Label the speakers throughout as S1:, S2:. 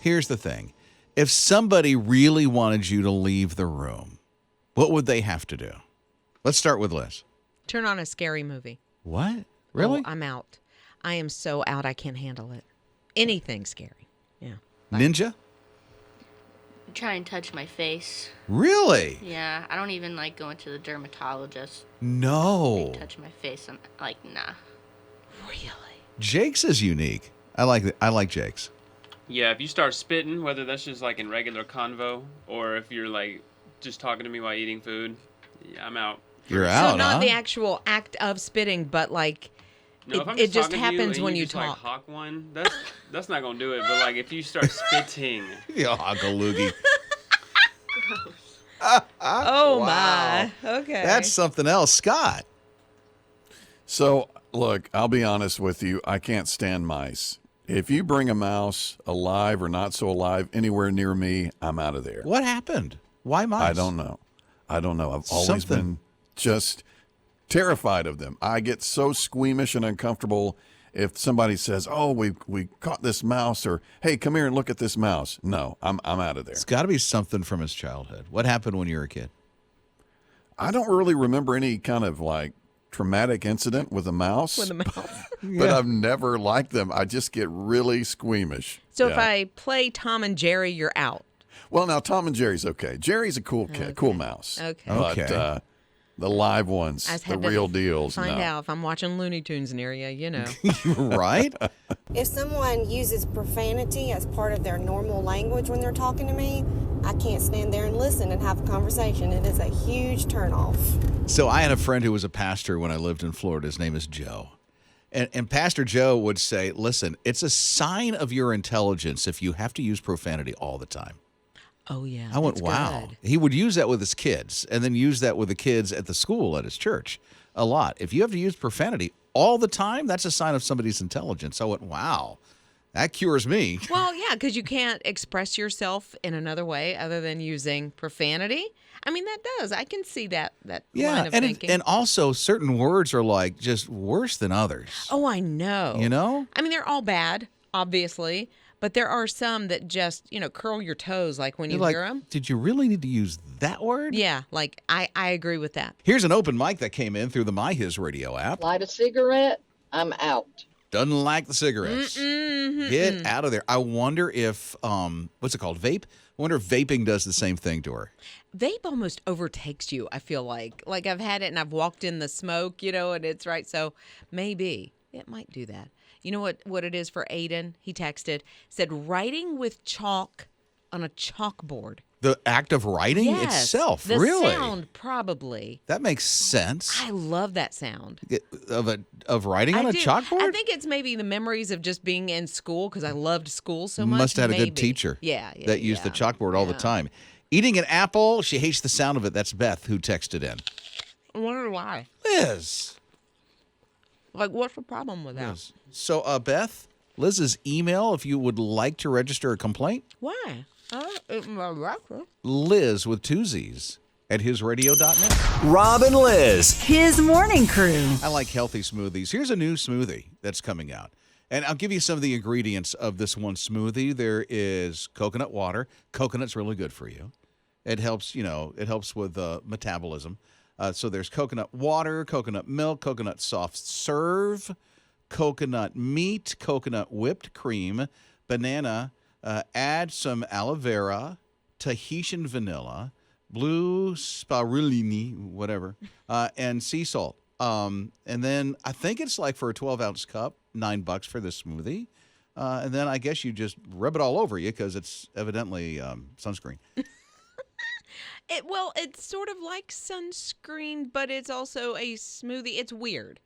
S1: Here's the thing. If somebody really wanted you to leave the room, what would they have to do? Let's start with Liz.
S2: Turn on a scary movie.
S1: What? Really?
S2: Oh, I'm out. I am so out. I can't handle it. Anything scary. Yeah.
S1: Ninja?
S3: Try and touch my face.
S1: Really?
S3: Yeah, I don't even like going to the dermatologist.
S1: No.
S3: They touch my face. I'm like, nah.
S2: Really?
S1: Jake's is unique. I like Jake's.
S4: Yeah, if you start spitting, whether that's just like in regular convo or if you're like just talking to me while eating food, yeah, I'm out.
S1: You're out,
S2: So not
S1: huh?
S2: the actual act of spitting, but like
S4: No, if I'm
S2: it just
S4: talking to
S2: happens
S4: and
S2: when you
S4: just,
S2: talk.
S4: Like, hawk one, that's not gonna do it. But like if you start spitting,
S1: Yeah, hawk a loogie.
S2: Oh
S1: Wow.
S2: my. Okay.
S1: That's something else. Scott.
S5: So, look, I'll be honest with you. I can't stand mice. If you bring a mouse, alive or not so alive, anywhere near me, I'm out of there.
S1: What happened? Why mice?
S5: I don't know. I've always
S1: Something-
S5: been just terrified of them. I get so squeamish and uncomfortable if somebody says, "Oh, we caught this mouse," or "Hey, come here and look at this mouse." No, I'm out of there.
S1: It's got to be something from his childhood. What happened when you were a kid?
S5: I don't really remember any kind of like traumatic incident with a mouse.
S2: With a mouse.
S5: But I've never liked them. I just get really squeamish.
S2: So
S5: Yeah.
S2: if I play Tom and Jerry, you're out.
S5: Well, now Tom and Jerry's okay. Jerry's a cool cat, cool mouse.
S2: Okay.
S5: But
S1: Okay.
S5: The live ones,
S2: I just
S5: the
S2: had to
S5: real deals.
S2: Find
S5: no.
S2: out if I'm watching Looney Tunes near you, you know.
S1: Right?
S6: If someone uses profanity as part of their normal language when they're talking to me, I can't stand there and listen and have a conversation. It is a huge turnoff.
S1: So I had a friend who was a pastor when I lived in Florida. His name is Joe. And Pastor Joe would say, listen, it's a sign of your intelligence if you have to use profanity all the time.
S2: Oh yeah.
S1: I went,
S2: that's
S1: wow.
S2: good.
S1: He would use that with his kids and then use that with the kids at the school at his church a lot. If you have to use profanity all the time, that's a sign of somebody's intelligence. I went, wow, that cures me.
S2: Well, yeah, because you can't express yourself in another way other than using profanity. I mean, that does. I can see that line
S1: Yeah,
S2: of
S1: and
S2: thinking.
S1: and also certain words are like just worse than others.
S2: Oh, I know.
S1: You know?
S2: I mean, they're all bad, obviously, but there are some that just, curl your toes like when
S1: You're
S2: you
S1: like,
S2: hear them.
S1: did you really need to use that word?
S2: Yeah, like I agree with that.
S1: Here's an open mic that came in through the My HISRadio app.
S7: Light a cigarette, I'm out.
S1: Doesn't like the cigarettes. Get out of there. I wonder if, what's it called, vape? I wonder if vaping does the same thing to her.
S2: Vape almost overtakes you, I feel like. Like I've had it and I've walked in the smoke, and it's right. So maybe it might do that. You know what it is for Aiden? He texted, said writing with chalk on a chalkboard.
S1: The act of writing
S2: Yes,
S1: itself,
S2: the
S1: really?
S2: sound probably.
S1: That makes sense.
S2: I love that sound.
S1: Of writing on
S2: I
S1: a
S2: do.
S1: chalkboard?
S2: I think it's maybe the memories of just being in school because I loved school so much.
S1: Must have had a good
S2: Maybe.
S1: teacher
S2: Yeah,
S1: that used the
S2: yeah.
S1: chalkboard all the
S2: Yeah.
S1: time. Eating an apple, she hates the sound of it. That's Beth who texted in.
S2: I wonder why.
S1: Liz.
S2: Like, what's the problem with that?
S1: Liz. So, Beth, Liz's email, if you would like to register a complaint,
S2: Why?
S1: Liz with two Z's at hisradio.net.
S8: Rob and Lizz, his morning crew.
S1: I like healthy smoothies. Here's a new smoothie that's coming out. And I'll give you some of the ingredients of this one smoothie. There is coconut water. Coconut's really good for you. It helps, it helps with metabolism. So there's coconut water, coconut milk, coconut soft serve, coconut meat, coconut whipped cream, banana. Add some aloe vera, Tahitian vanilla, blue spirulina, whatever, and sea salt. And then I think it's like for a 12-ounce cup, $9 for this smoothie. And then I guess you just rub it all over you because it's evidently sunscreen.
S2: It's sort of like sunscreen, but it's also a smoothie. It's weird.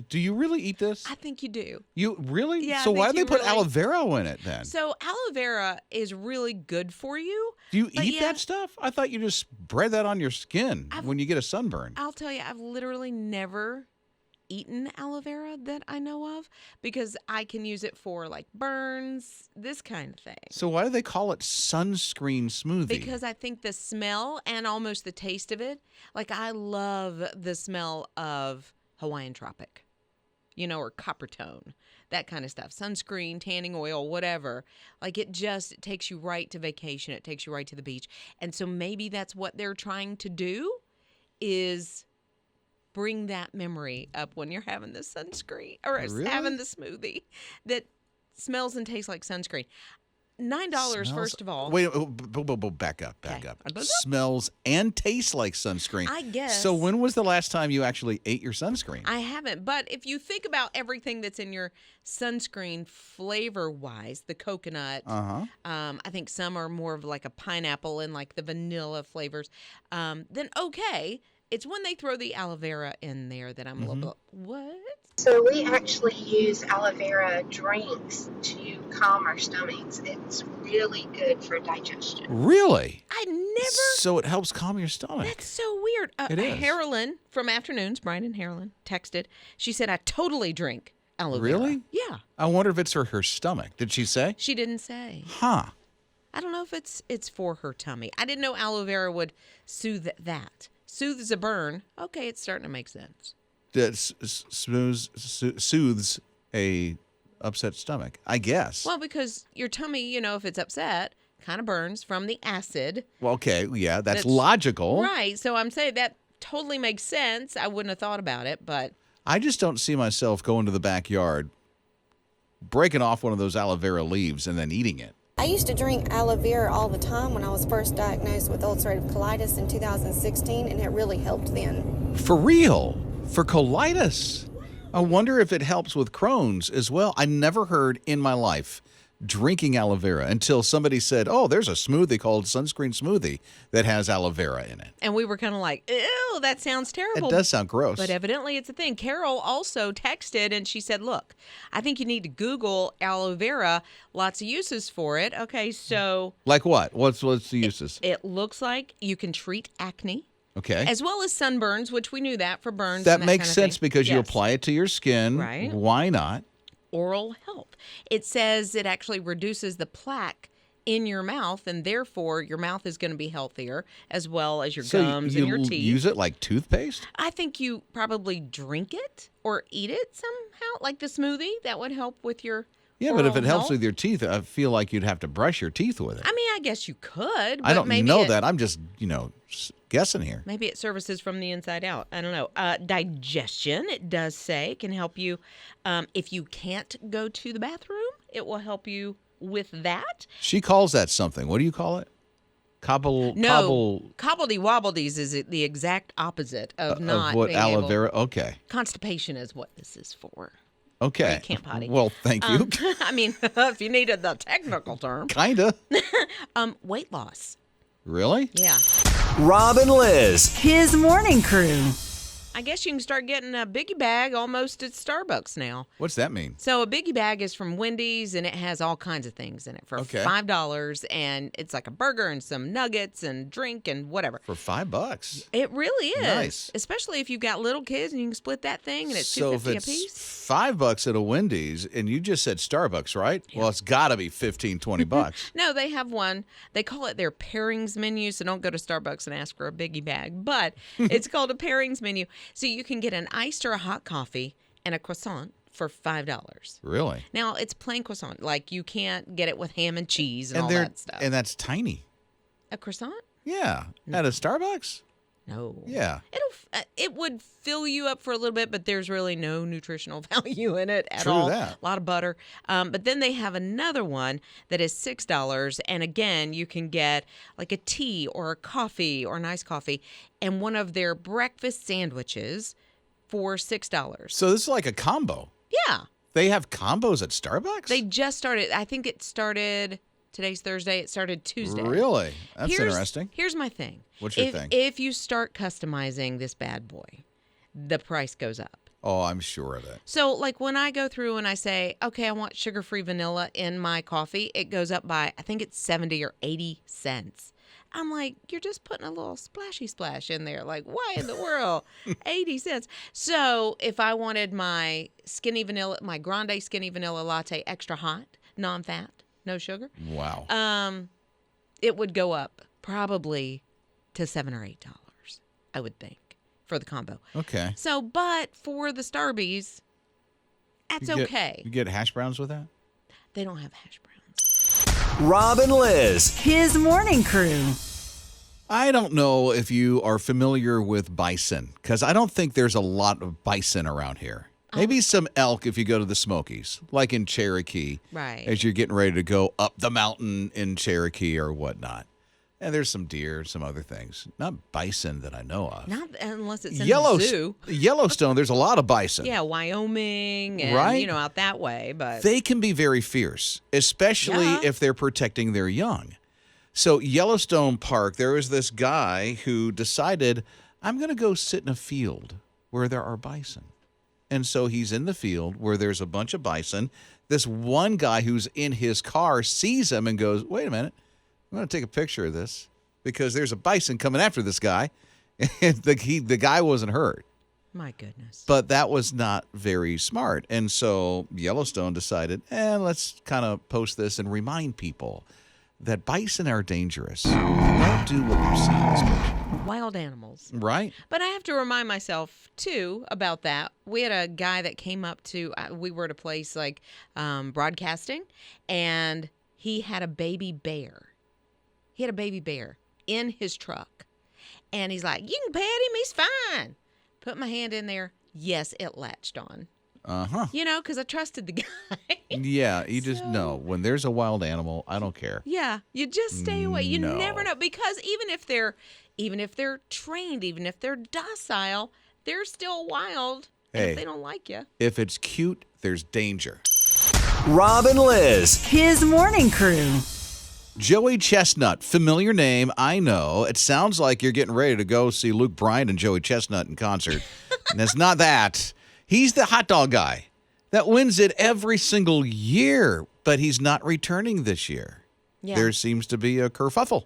S1: Do you really eat this?
S2: I think you do.
S1: You really?
S2: Yeah, I
S1: So why
S2: think
S1: did they
S2: you
S1: put
S2: really-
S1: aloe vera in it then?
S2: So aloe vera is really good for you.
S1: Do you
S2: but
S1: eat
S2: yeah,
S1: that stuff? I thought you just spread that on your skin when you get a sunburn.
S2: I'll tell you, I've literally never eaten aloe vera that I know of because I can use it for like burns, this kind of thing.
S1: So why do they call it sunscreen smoothie?
S2: Because I think the smell and almost the taste of it, like I love the smell of Hawaiian Tropic, or Copper Tone, that kind of stuff. Sunscreen, tanning oil, whatever. Like it takes you right to vacation. It takes you right to the beach. And so maybe that's what they're trying to do is bring that memory up when you're having the sunscreen or
S1: Really?
S2: having the smoothie that smells and tastes like sunscreen. $9, first of all.
S1: Wait, back up. Smells and tastes like sunscreen.
S2: I guess.
S1: So when was the last time you actually ate your sunscreen?
S2: I haven't. But if you think about everything that's in your sunscreen flavor-wise, the coconut, I think some are more of like a pineapple and like the vanilla flavors, then okay. It's when they throw the aloe vera in there that I'm a little bit, what?
S9: So we actually use aloe vera drinks to calm our stomachs. It's really good for digestion.
S1: Really?
S2: I never.
S1: So it helps calm your stomach.
S2: That's so weird.
S1: It is.
S2: Harolyn from Afternoons, Brian and Harolyn, texted. She said, I totally drink aloe vera.
S1: Really?
S2: Yeah.
S1: I wonder if it's for her stomach. Did she say?
S2: She didn't say.
S1: Huh.
S2: I don't know if it's for her tummy. I didn't know aloe vera would soothe that. Soothes a burn. Okay, it's starting to make sense.
S1: That soothes a upset stomach, I guess.
S2: Well, because your tummy, if it's upset, kind of burns from the acid.
S1: Well, okay, yeah, that's logical.
S2: Right. So I'm saying that totally makes sense. I wouldn't have thought about it, but
S1: I just don't see myself going to the backyard, breaking off one of those aloe vera leaves and then eating it.
S6: I used to drink aloe vera all the time when I was first diagnosed with ulcerative colitis in 2016, and it really helped then.
S1: For real? For colitis? I wonder if it helps with Crohn's as well. I never heard in my life drinking aloe vera until somebody said, oh, there's a smoothie called Sunscreen Smoothie that has aloe vera in it.
S2: And we were kind of like, ew, that sounds terrible.
S1: It does sound gross.
S2: But evidently it's a thing. Carol also texted and she said, look, I think you need to Google aloe vera. Lots of uses for it. Okay, so.
S1: Like what? What's the uses?
S2: It looks like you can treat acne.
S1: Okay.
S2: As well as sunburns, which we knew that for burns.
S1: That
S2: and
S1: makes
S2: kind of
S1: sense
S2: thing.
S1: because you
S2: Yes.
S1: apply it to your skin.
S2: Right.
S1: Why not?
S2: Oral health. It says it actually reduces the plaque in your mouth, and therefore your mouth is going to be healthier, as well as your gums and your teeth.
S1: Use it like toothpaste?
S2: I think you probably drink it or eat it somehow, like the smoothie. That would help with your
S1: Yeah, but if it
S2: oral
S1: helps
S2: health.
S1: with your teeth, I feel like you'd have to brush your teeth with it.
S2: I mean, I guess you could. But
S1: I don't
S2: maybe
S1: know that. I'm just, guessing here.
S2: Maybe it services from the inside out. I don't know. Digestion, it does say, can help you. If you can't go to the bathroom, it will help you with that.
S1: She calls that something. What do you call it? Cobbledy
S2: wobbledies is the exact opposite of not
S1: of what
S2: being
S1: aloe
S2: able.
S1: vera? Okay.
S2: Constipation is what this is for.
S1: Okay.
S2: You can't potty.
S1: Well, thank you.
S2: I mean, if you needed the technical term.
S1: Kinda.
S2: Weight loss.
S1: Really?
S2: Yeah.
S8: Rob and Lizz, his morning crew.
S2: I guess you can start getting a biggie bag almost at Starbucks now.
S1: What's that mean?
S2: So a biggie bag is from Wendy's, and it has all kinds of things in it for $5, and it's like a burger and some nuggets and drink and whatever.
S1: For $5.
S2: It really is.
S1: Nice.
S2: Especially if you've got little kids and you can split that thing, and it's
S1: So if
S2: $2.50 a
S1: it's
S2: piece.
S1: $5 at a Wendy's, and you just said Starbucks, right?
S2: Yeah.
S1: Well, it's got to be $15-20.
S2: No, they have one. They call it their pairings menu, so don't go to Starbucks and ask for a biggie bag. But it's called a pairings menu. So you can get an iced or a hot coffee and a croissant for $5.
S1: Really?
S2: Now, it's plain croissant. Like, you can't get it with ham and cheese and all
S1: they're-
S2: that stuff.
S1: And that's tiny.
S2: A croissant?
S1: Yeah. At a Starbucks?
S2: No.
S1: Yeah.
S2: It would fill you up for a little bit, but there's really no nutritional value in it at
S1: True
S2: all.
S1: that.
S2: A lot of butter. But then they have another one that is $6, and again, you can get like a tea or a coffee or an iced coffee and one of their breakfast sandwiches for $6.
S1: So this is like a combo.
S2: Yeah.
S1: They have combos at Starbucks?
S2: They just started. I think it started. Today's Thursday. It started Tuesday.
S1: Really? That's interesting.
S2: Here's my thing.
S1: What's your thing?
S2: If you start customizing this bad boy, the price goes up.
S1: Oh, I'm sure of it.
S2: So, like when I go through and I say, okay, I want sugar-free vanilla in my coffee, it goes up by, I think it's 70 or 80 cents. I'm like, you're just putting a little splashy splash in there. Like, why in the world? 80 cents. So if I wanted my grande skinny vanilla latte extra hot, non-fat, no sugar,
S1: Wow.
S2: it would go up probably to $7 or $8, I would think, for the combo.
S1: Okay.
S2: So, but for the Starbies, that's okay.
S1: You get hash browns with that?
S2: They don't have hash browns.
S8: Rob and Lizz,
S10: His morning crew.
S1: I don't know if you are familiar with bison, because I don't think there's a lot of bison around here. Maybe some elk if you go to the Smokies, like in Cherokee,
S2: Right.
S1: as you're getting ready to go up the mountain in Cherokee or whatnot. And there's some deer, some other things. Not bison that I know of.
S2: Not unless it's in the zoo.
S1: Yellowstone, there's a lot of bison.
S2: Yeah, Wyoming and,
S1: Right?
S2: out that way. But
S1: They can be very fierce, especially
S2: Yeah.
S1: if they're protecting their young. So Yellowstone Park, there was this guy who decided, I'm going to go sit in a field where there are bison. And so he's in the field where there's a bunch of bison. This one guy who's in his car sees him and goes, wait a minute, I'm going to take a picture of this because there's a bison coming after this guy. And the guy wasn't hurt.
S2: my goodness.
S1: But that was not very smart. And so Yellowstone decided, let's kind of post this and remind people that bison are dangerous. Don't do what you see in this picture.
S2: Wild animals.
S1: Right?
S2: But I have to remind myself, too, about that. We had a guy that came up to, we were at a place like broadcasting, and he had a baby bear. He had a baby bear in his truck. And he's like, you can pet him, he's fine. Put my hand in there. Yes, it latched on.
S1: Uh-huh.
S2: Because I trusted the guy.
S1: Yeah, you just know. When there's a wild animal, I don't care.
S2: Yeah, you just stay away. You
S1: No.
S2: never know, because even if they're trained, even if they're docile, they're still wild. And
S1: Hey.
S2: if they don't like you.
S1: If it's cute, there's danger.
S8: Rob and Lizz,
S10: His morning crew.
S1: Joey Chestnut, familiar name, I know. It sounds like you're getting ready to go see Luke Bryan and Joey Chestnut in concert. And it's not that. He's the hot dog guy that wins it every single year, but he's not returning this year.
S2: Yeah.
S1: There seems to be a kerfuffle.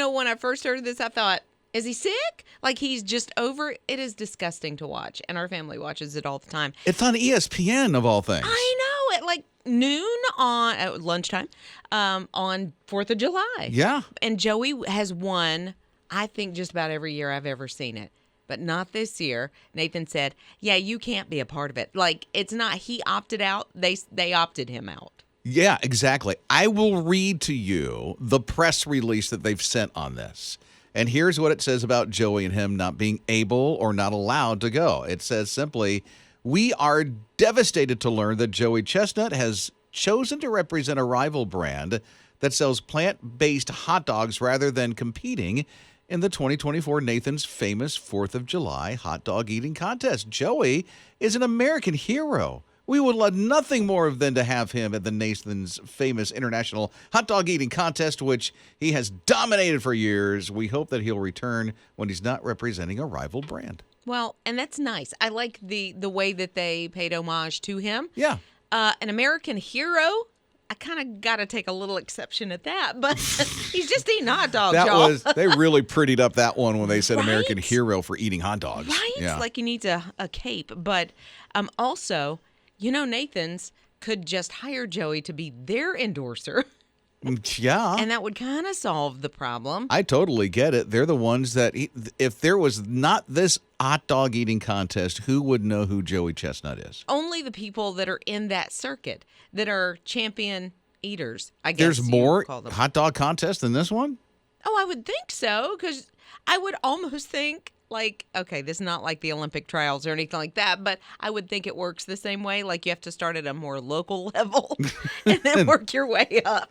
S2: When I first heard this, I thought, is he sick? Like he's just over. It is disgusting to watch, and our family watches it all the time.
S1: It's on ESPN, of all things.
S2: I know, at like noon at lunchtime on 4th of July.
S1: Yeah.
S2: And Joey has won, I think, just about every year I've ever seen it. But not this year. Nathan said, yeah, you can't be a part of it. Like, it's not, he opted out. They opted him out.
S1: Yeah, exactly. I will read to you the press release that they've sent on this. And here's what it says about Joey and him not being able or not allowed to go. It says simply, we are devastated to learn that Joey Chestnut has chosen to represent a rival brand that sells plant-based hot dogs rather than competing in the 2024 Nathan's famous 4th of July hot dog eating contest. Joey is an American hero. We would love nothing more than to have him at the Nathan's famous international hot dog eating contest, which he has dominated for years. We hope that he'll return when he's not representing a rival brand.
S2: Well, and that's nice. I like the way that they paid homage to him.
S1: Yeah.
S2: An American hero. I kind of got to take a little exception at that, but he's just eating hot dogs, y'all.
S1: They really prettied up that one when they said
S2: Right?
S1: American hero for eating hot dogs.
S2: Right?
S1: Yeah.
S2: Like he needs a cape. But also, Nathan's could just hire Joey to be their endorser,
S1: Yeah.
S2: and that would kind of solve the problem.
S1: I totally get it. They're the ones that, if there was not this hot dog eating contest, who would know who Joey Chestnut is?
S2: Only the people that are in that circuit that are champion eaters, I guess.
S1: There's
S2: you
S1: more
S2: call them.
S1: hot dog contests than this one?
S2: Oh, I would think so, because I would almost think, like, okay, this is not like the Olympic trials or anything like that, but I would think it works the same way. Like, you have to start at a more local level and then work your way up.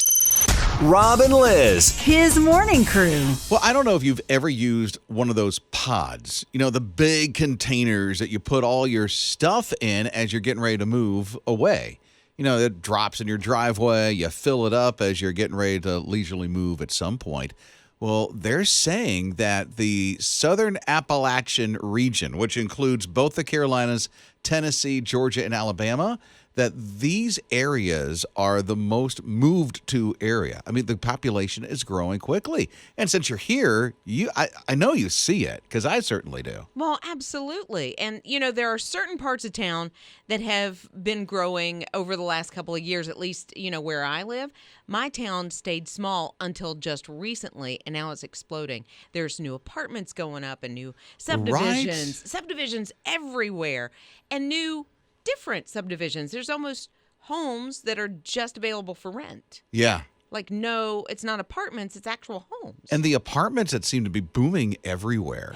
S8: Rob and Lizz,
S10: His morning crew.
S1: Well, I don't know if you've ever used one of those pods, the big containers that you put all your stuff in as you're getting ready to move away. It drops in your driveway, you fill it up as you're getting ready to leisurely move at some point. Well, they're saying that the Southern Appalachian region, which includes both the Carolinas, Tennessee, Georgia, and Alabama, that these areas are the most moved to area. I mean, the population is growing quickly. And since you're here, I know you see it, because I certainly do.
S2: Well, absolutely. And, there are certain parts of town that have been growing over the last couple of years, at least, where I live. My town stayed small until just recently, and now it's exploding. There's new apartments going up and new subdivisions everywhere, and new different subdivisions. There's almost homes that are just available for rent.
S1: Yeah.
S2: Like, no, it's not apartments, it's actual homes.
S1: And the apartments that seem to be booming everywhere.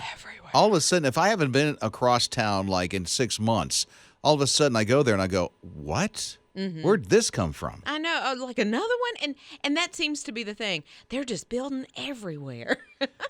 S1: All of a sudden, if I haven't been across town like in 6 months, all of a sudden I go there and I go, what? Where'd this come from?
S2: I know, like another one, and that seems to be the thing. They're just building everywhere.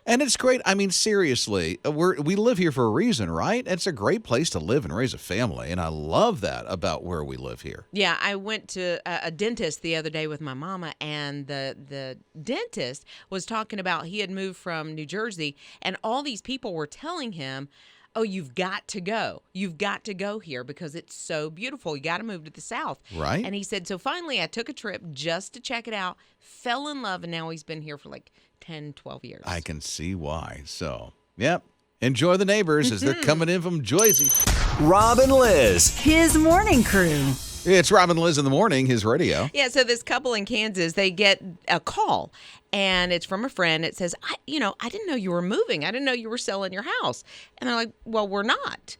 S1: And it's great. I mean, seriously, we live here for a reason, right? It's a great place to live and raise a family, and I love that about where we live here.
S2: Yeah, I went to a dentist the other day with my mama, and the dentist was talking about he had moved from New Jersey, and all these people were telling him, oh, you've got to go. You've got to go here because it's so beautiful. You got to move to the South.
S1: Right.
S2: And he said, so finally I took a trip just to check it out, fell in love, and now he's been here for like 10, 12 years.
S1: I can see why. So, yep. Enjoy the neighbors as they're coming in from Jersey.
S8: Rob and Lizz.
S10: His morning crew.
S1: It's Rob and Lizz in the morning, his radio.
S2: Yeah, so this couple in Kansas, they get a call, and it's from a friend. It says, I didn't know you were moving. I didn't know you were selling your house. And they're like, well, we're not.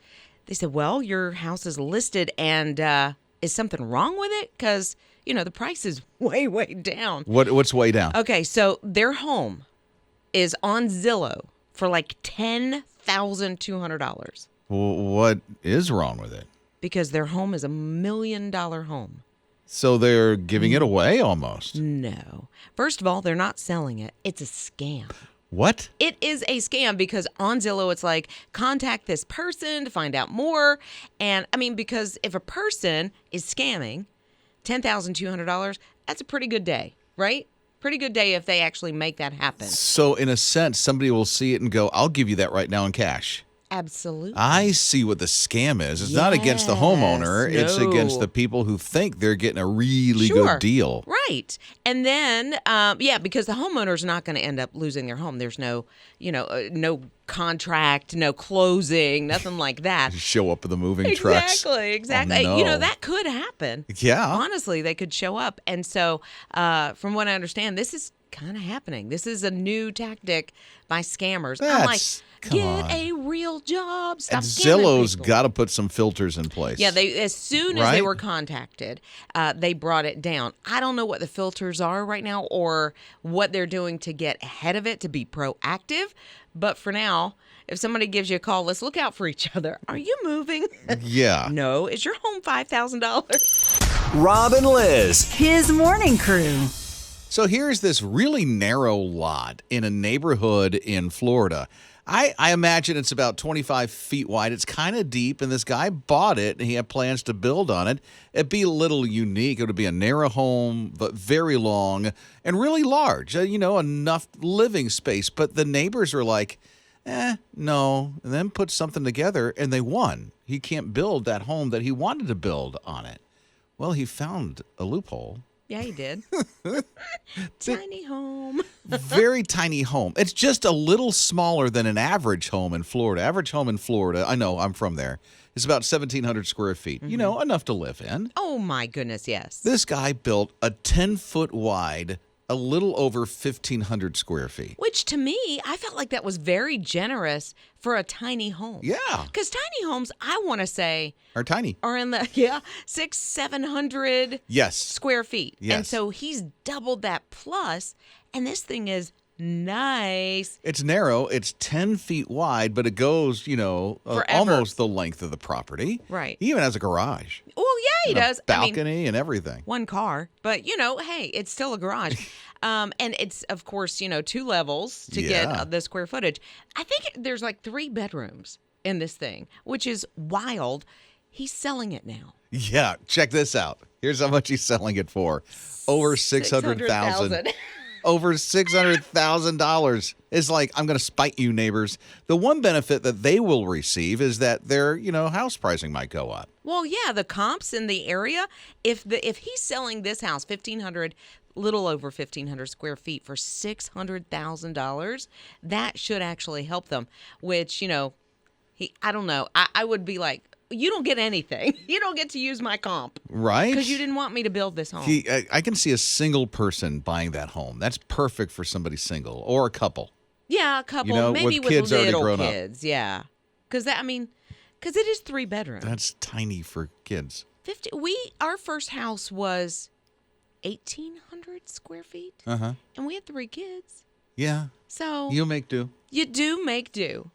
S2: They said, well, your house is listed, and is something wrong with it? Because, the price is way, way down.
S1: What's way down?
S2: Okay, so their home is on Zillow for like $10,200.
S1: Well, what is wrong with it?
S2: Because their home is $1 million home.
S1: So they're giving it away almost.
S2: No. First of all, they're not selling it. It's a scam.
S1: What?
S2: It is a scam because on Zillow, it's like, contact this person to find out more. And I mean, because if a person is scamming $10,200, that's a pretty good day, right? Pretty good day if they actually make that happen.
S1: So in a sense, somebody will see it and go, I'll give you that right now in cash.
S2: Absolutely.
S1: I see what the scam is. It's not against the homeowner.
S2: Yes,
S1: It's
S2: no.
S1: against the people who think they're getting a really
S2: Sure.
S1: good deal.
S2: Right. And then, because the homeowner's not going to end up losing their home. There's no, no contract, no closing, nothing like that.
S1: Just show up with the moving trucks.
S2: Exactly.
S1: Oh, no.
S2: That could happen.
S1: Yeah.
S2: Honestly, they could show up. And so, from what I understand, this is kind of happening. This is a new tactic by scammers. I'm like, get a real job. Stop
S1: And
S2: scamming
S1: Zillow's
S2: people.
S1: got to put some filters in place.
S2: Yeah, as soon as they
S1: Right?
S2: were contacted, they brought it down. I don't know what the filters are right now or what they're doing to get ahead of it, to be proactive. But for now, if somebody gives you a call, let's look out for each other. Are you moving?
S1: Yeah.
S2: No. Is your home $5,000?
S8: Rob and Lizz.
S10: His morning crew.
S1: So here's this really narrow lot in a neighborhood in Florida. I imagine it's about 25 feet wide. It's kind of deep, and this guy bought it, and he had plans to build on it. It'd be a little unique. It would be a narrow home, but very long and really large, enough living space. But the neighbors were like, no, and then put something together, and they won. He can't build that home that he wanted to build on it. Well, he found a loophole.
S2: Yeah, he did. Tiny home.
S1: Very tiny home. It's just a little smaller than an average home in Florida. Average home in Florida, I know, I'm from there, is about 1,700 square feet. Enough to live in.
S2: Oh, my goodness, yes.
S1: This guy built a 10-foot wide, a little over 1,500 square feet.
S2: Which to me, I felt like that was very generous for a tiny home.
S1: Yeah.
S2: Because tiny homes, I want to say,
S1: Are tiny.
S2: are in the 700
S1: Yes.
S2: square feet.
S1: Yes.
S2: And so he's doubled that plus, and this thing is nice.
S1: It's narrow. It's 10 feet wide, but it goes,
S2: Forever.
S1: almost the length of the property.
S2: Right.
S1: He even has a garage.
S2: Well, yeah, he
S1: and
S2: does.
S1: A balcony and everything.
S2: One car, but hey, it's still a garage. And it's, of course, 2 levels to
S1: Yeah.
S2: get the square footage. I think there's like 3 bedrooms in this thing, which is wild. He's selling it now.
S1: Yeah, check this out. Here's how much he's selling it for. Over $600,000. over $600,000. It's like, I'm going to spite you, neighbors. The one benefit that they will receive is that their, house pricing might go up.
S2: Well, yeah, the comps in the area, if he's selling this house, little over 1,500 square feet for $600,000, that should actually help them, which, I don't know. I would be like, you don't get anything. You don't get to use my comp.
S1: Right?
S2: Because you didn't want me to build this home.
S1: I can see a single person buying that home. That's perfect for somebody single or a couple.
S2: Yeah, a couple. Maybe
S1: with kids already
S2: little
S1: grown
S2: kids. Up. Yeah. Because it is 3 bedrooms.
S1: That's tiny for kids.
S2: Our first house was 1,800 square feet.
S1: Uh-huh.
S2: And we had 3 kids.
S1: Yeah.
S2: So
S1: you'll make do.
S2: You do make do.